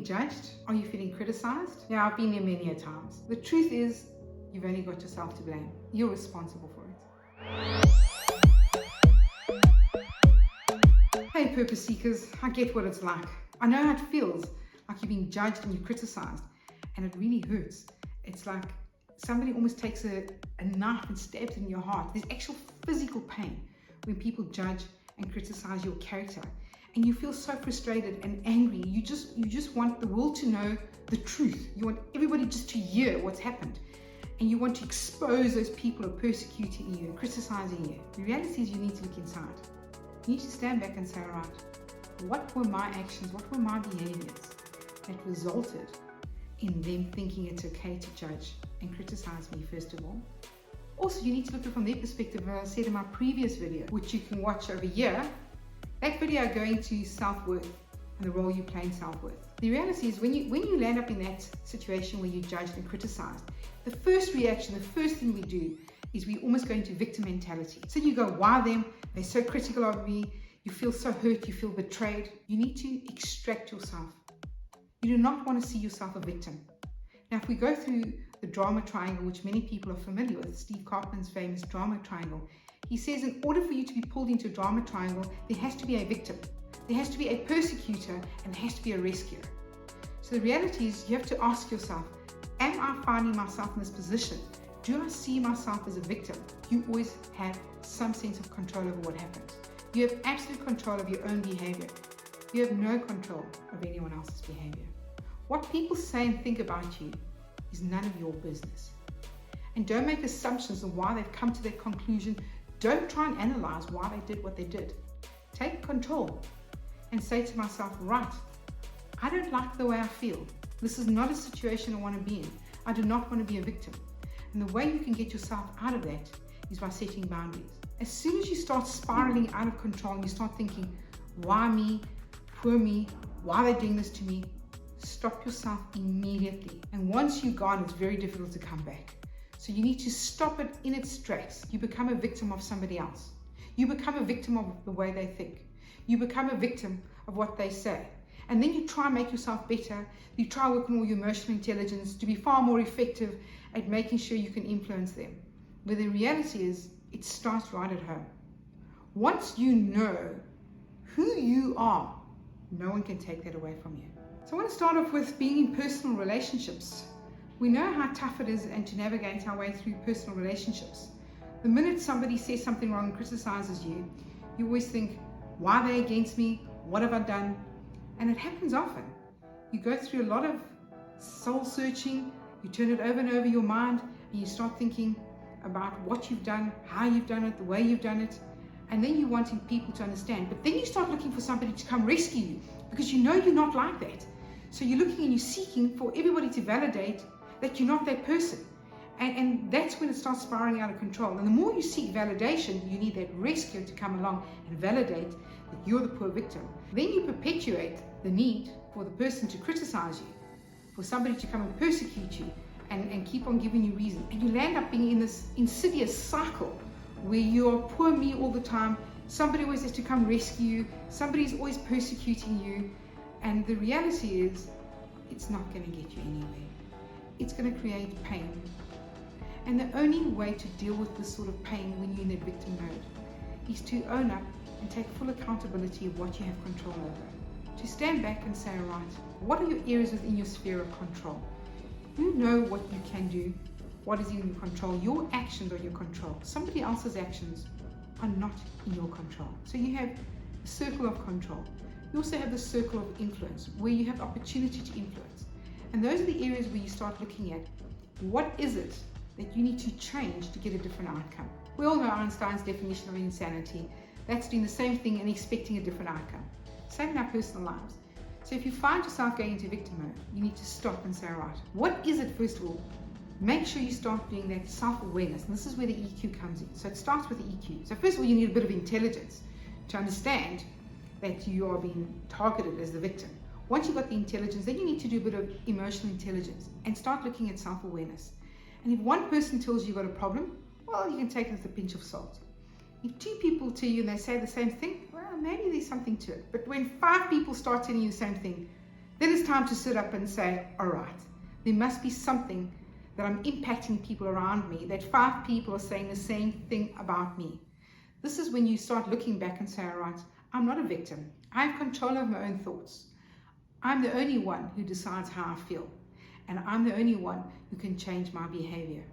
feeling judged? Are you feeling criticized? Yeah, I've been there many a times. The truth is, you've only got yourself to blame. You're responsible for it. Hey purpose seekers, I get what it's like. I know how it feels, like you're being judged and you're criticized, and it really hurts. It's like somebody almost takes a knife and stabs it in your heart. There's actual physical pain when people judge and criticize your character, and you feel so frustrated and angry. You just want the world to know the truth. You want everybody just to hear what's happened, and you want to expose those people who are persecuting you and criticizing you. The reality is you need to look inside. You need to stand back and say, all right, what were my actions, what were my behaviors that resulted in them thinking it's okay to judge and criticize me, first of all? Also, you need to look at it from their perspective. As I said in my previous video, which you can watch over here, that video going to self-worth and the role you play in self-worth. The reality is when you land up in that situation where you're judged and criticized, the first reaction, the first thing we do is we almost go into victim mentality. So you go, why them? They're so critical of me. You feel so hurt, you feel betrayed. You need to extract yourself. You do not want to see yourself a victim. Now, if we go through the drama triangle, which many people are familiar with, Steve Cartman's famous drama triangle, he says in order for you to be pulled into a drama triangle, there has to be a victim, there has to be a persecutor, and there has to be a rescuer. So the reality is you have to ask yourself, am I finding myself in this position? Do I see myself as a victim? You always have some sense of control over what happens. You have absolute control of your own behavior. You have no control of anyone else's behavior. What people say and think about you is none of your business. And don't make assumptions on why they've come to that conclusion. Don't try and analyze why they did what they did. Take control and say to myself, right, I don't like the way I feel. This is not a situation I want to be in. I do not want to be a victim. And the way you can get yourself out of that is by setting boundaries. As soon as you start spiraling out of control and you start thinking, why me, poor me, why are they doing this to me? Stop yourself immediately. And once you're gone, it's very difficult to come back. So you need to stop it in its tracks. You become a victim of somebody else. You become a victim of the way they think. You become a victim of what they say. And then you try and make yourself better. You try to work on all your emotional intelligence to be far more effective at making sure you can influence them. But the reality is, it starts right at home. Once you know who you are, no one can take that away from you. So I want to start off with being in personal relationships. We know how tough it is and to navigate our way through personal relationships. The minute somebody says something wrong and criticizes you, you always think, why are they against me? What have I done? And it happens often. You go through a lot of soul searching, you turn it over and over your mind, and you start thinking about what you've done, how you've done it, the way you've done it, and then you're wanting people to understand. But then you start looking for somebody to come rescue you because you know you're not like that. So you're looking and you're seeking for everybody to validate that you're not that person. And that's when it starts spiraling out of control. And the more you seek validation, you need that rescuer to come along and validate that you're the poor victim. Then you perpetuate the need for the person to criticize you, for somebody to come and persecute you and keep on giving you reason. And you land up being in this insidious cycle where you're poor me all the time. Somebody always has to come rescue you. Somebody's always persecuting you. And the reality is, it's not going to get you anywhere. It's going to create pain. And the only way to deal with this sort of pain when you're in that victim mode is to own up and take full accountability of what you have control over. To stand back and say, all right, what are your areas within your sphere of control? You know what you can do, what is in your control. Your actions are your control. Somebody else's actions are not in your control. So you have a circle of control. You also have the circle of influence, where you have opportunity to influence. And those are the areas where you start looking at, what is it that you need to change to get a different outcome? We all know Einstein's definition of insanity. That's doing the same thing and expecting a different outcome. Same in our personal lives. So if you find yourself going into victim mode, you need to stop and say, all right, what is it first of all? Make sure you start doing that self-awareness. And this is where the EQ comes in. So it starts with the EQ. So first of all, you need a bit of intelligence to understand that you are being targeted as the victim. Once you've got the intelligence, then you need to do a bit of emotional intelligence and start looking at self-awareness. And if one person tells you you've got a problem, well, you can take it with a pinch of salt. If two people tell you and they say the same thing, well, maybe there's something to it. But when 5 people start telling you the same thing, Then it's time to sit up and say, all right, there must be something that I'm impacting people around me, that 5 people are saying the same thing about me. This is when you start looking back and say, all right, I'm not a victim. I have control of my own thoughts. I'm the only one who decides how I feel. And I'm the only one who can change my behavior.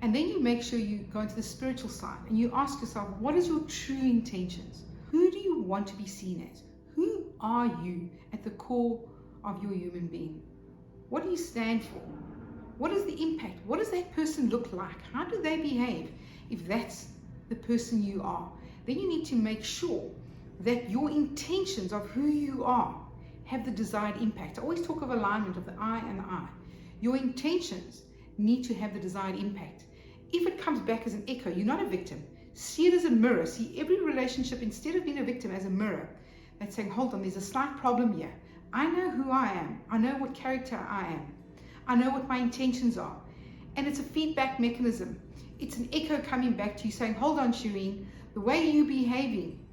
And then you make sure you go into the spiritual side and you ask yourself, what is your true intentions? Who do you want to be seen as? Who are you at the core of your human being? What do you stand for? What is the impact? What does that person look like? How do they behave? If that's the person you are, then you need to make sure that your intentions of who you are have the desired impact. I always talk of alignment of the I and the I. Your intentions need to have the desired impact. If it comes back as an echo, you're not a victim. See it as a mirror. See every relationship, instead of being a victim, as a mirror. That's saying, hold on, there's a slight problem here. I know who I am. I know what character I am. I know what my intentions are. And it's a feedback mechanism. It's an echo coming back to you saying, hold on, Shireen, the way you're behaving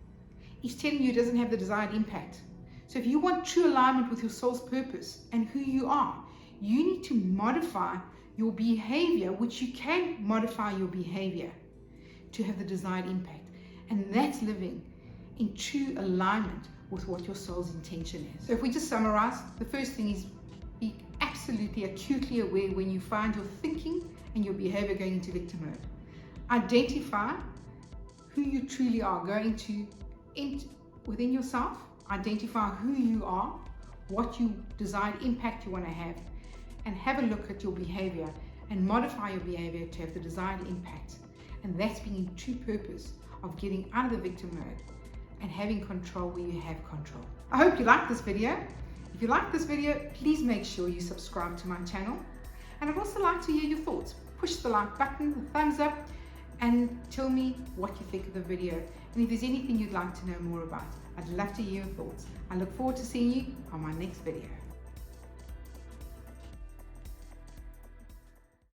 is telling you it doesn't have the desired impact. So if you want true alignment with your soul's purpose and who you are, you need to modify your behavior, which you can modify your behavior to have the desired impact. And that's living in true alignment with what your soul's intention is. So if we just summarize, the first thing is be absolutely acutely aware when you find your thinking and your behavior going into victim mode. Identify who you truly are going to within yourself. Identify who you are, what you desired impact you want to have, and have a look at your behavior and modify your behavior to have the desired impact. And that's being in true purpose of getting out of the victim mode and having control where you have control. I hope you liked this video. If you like this video, please make sure you subscribe to my channel. And I'd also like to hear your thoughts. Push the like button, the thumbs up, and tell me what you think of the video. And if there's anything you'd like to know more about, I'd love to hear your thoughts. I look forward to seeing you on my next video.